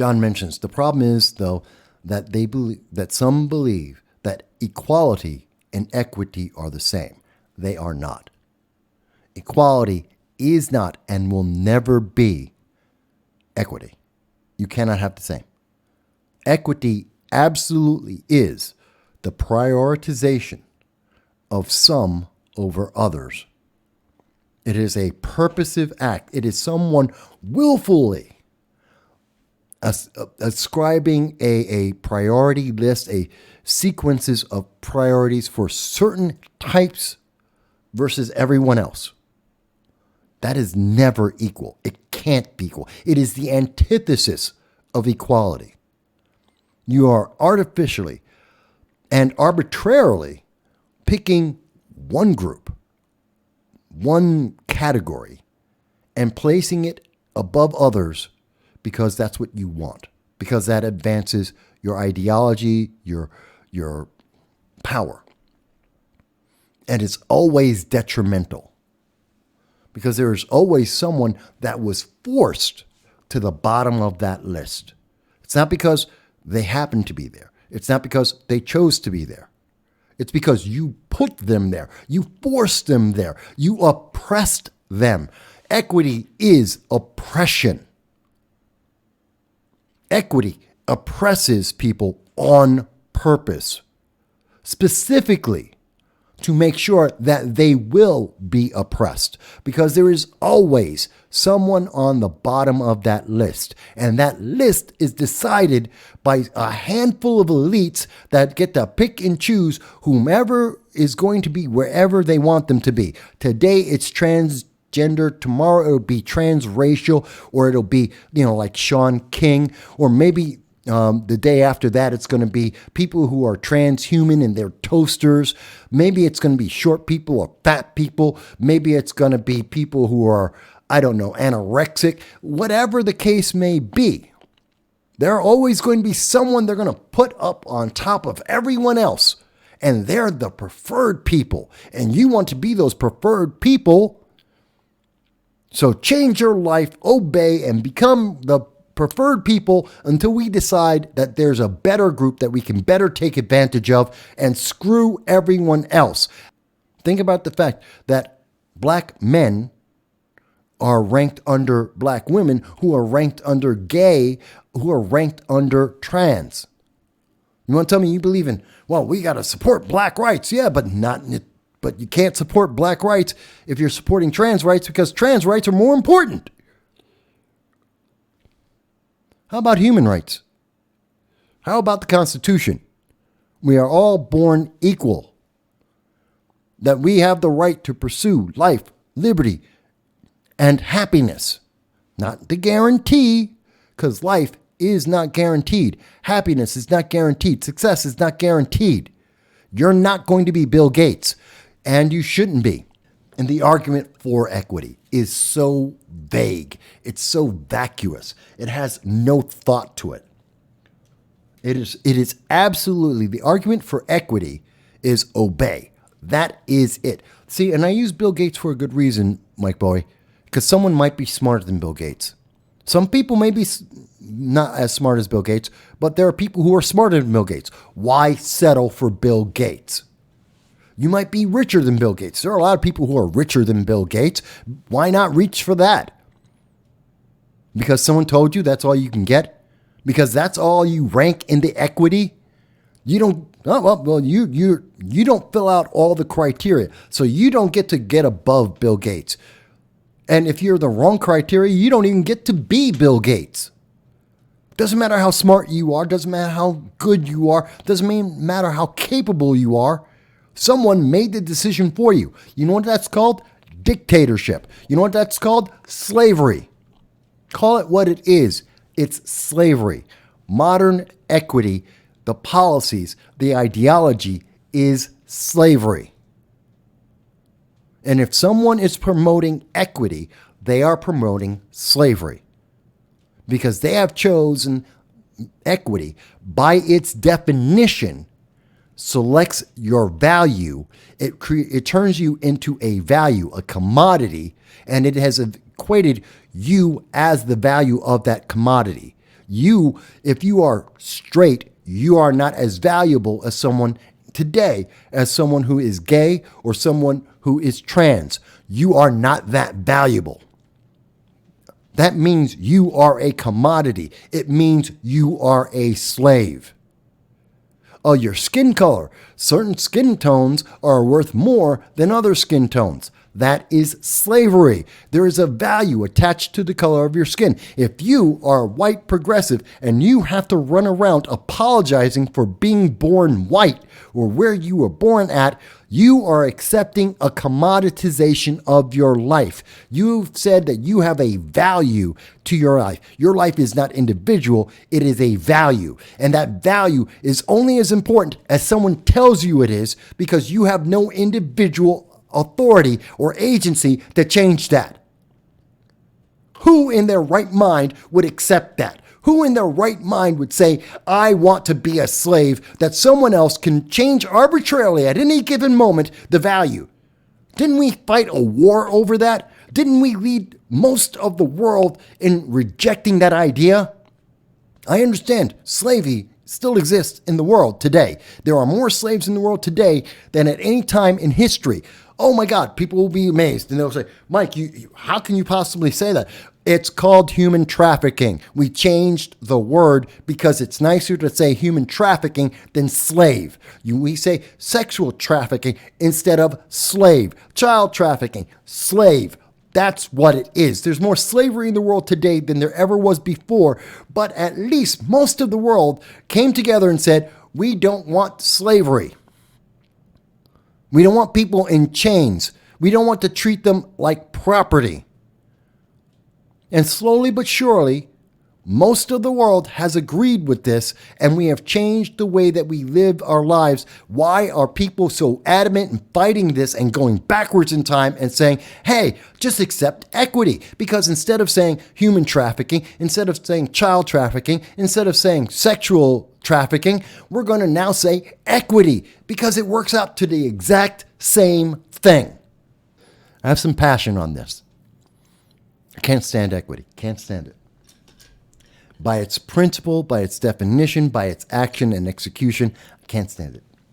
John mentions, the problem is, though, that some believe that equality and equity are the same. They are not. Equality is not and will never be equity. You cannot have the same. Equity absolutely is the prioritization of some over others. It is a purposive act. It is someone willfully ascribing a priority list, a sequences of priorities for certain types versus everyone else. That is never equal. It can't be equal. It is the antithesis of equality. You are artificially and arbitrarily picking one group, one category, and placing it above others because that's what you want, because that advances your ideology, your power. And it's always detrimental because there is always someone that was forced to the bottom of that list. It's not because they happen to be there. It's not because they chose to be there. It's because you put them there. You forced them there. You oppressed them. Equity is oppression. Equity oppresses people on purpose, specifically to make sure that they will be oppressed, because there is always someone on the bottom of that list. And that list is decided by a handful of elites that get to pick and choose whomever is going to be wherever they want them to be. Today it's transgender, tomorrow it'll be transracial, or it'll be, like Sean King, or maybe the day after that, it's going to be people who are transhuman and they're toasters. Maybe it's going to be short people or fat people. Maybe it's going to be people who are, anorexic. Whatever the case may be, there are always going to be someone they're going to put up on top of everyone else. And they're the preferred people. And you want to be those preferred people. So change your life, obey, and become the preferred people until we decide that there's a better group that we can better take advantage of and screw everyone else. Think about the fact that black men are ranked under black women, who are ranked under gay, who are ranked under trans. You want to tell me you believe in, we got to support black rights. Yeah, but you can't support black rights if you're supporting trans rights, because trans rights are more important. How about human rights? How about the Constitution? We are all born equal. That we have the right to pursue life, liberty, and happiness. Not the guarantee, because life is not guaranteed. Happiness is not guaranteed. Success is not guaranteed. You're not going to be Bill Gates, and you shouldn't be. And the argument for equity is so vague. It's so vacuous. It has no thought to it. It is absolutely, the argument for equity is obey. That is it. See, and I use Bill Gates for a good reason, Mike Boy, because someone might be smarter than Bill Gates. Some people may be not as smart as Bill Gates, but there are people who are smarter than Bill Gates. Why settle for Bill Gates? You might be richer than Bill Gates. There are a lot of people who are richer than Bill Gates. Why not reach for that? Because someone told you that's all you can get? Because that's all you rank in the equity? You don't, you don't fill out all the criteria. So you don't get above Bill Gates. And if you're the wrong criteria, you don't even get to be Bill Gates. Doesn't matter how smart you are. Doesn't matter how good you are. Doesn't matter how capable you are. Someone made the decision for you. You know what that's called? Dictatorship. You know what that's called? Slavery. Call it what it is. It's slavery. Modern equity, the policies, the ideology is slavery. And if someone is promoting equity, they are promoting slavery. Because they have chosen equity by its definition selects your value. It turns you into a value, a commodity, and it has equated you as the value of that commodity. If you are straight, you are not as valuable as someone today as someone who is gay or someone who is trans. You are not that valuable. That means you are a commodity. It means you are a slave. Your skin color. Certain skin tones are worth more than other skin tones. That is slavery. There is a value attached to the color of your skin. If you are white progressive and you have to run around apologizing for being born white or where you were born at, you are accepting a commoditization of your life. You've said that you have a value to your life. Your life is not individual, it is a value. And that value is only as important as someone tells you it is, because you have no individual authority or agency to change that. Who in their right mind would accept that? Who in their right mind would say, I want to be a slave that someone else can change arbitrarily at any given moment the value? Didn't we fight a war over that? Didn't we lead most of the world in rejecting that idea? I understand slavery still exists in the world today. There are more slaves in the world today than at any time in history. Oh my God, people will be amazed. And they'll say, Mike, how can you possibly say that? It's called human trafficking. We changed the word because it's nicer to say human trafficking than slave. We say sexual trafficking instead of slave. Child trafficking, slave. That's what it is. There's more slavery in the world today than there ever was before, but at least most of the world came together and said, we don't want slavery. We don't want people in chains. We don't want to treat them like property. And slowly but surely, most of the world has agreed with this, and we have changed the way that we live our lives. Why are people so adamant in fighting this and going backwards in time and saying, hey, just accept equity? Because instead of saying human trafficking, instead of saying child trafficking, instead of saying sexual trafficking, we're going to now say equity, because it works out to the exact same thing. I have some passion on this. I can't stand equity. Can't stand it. By its principle, by its definition, by its action and execution, I can't stand it.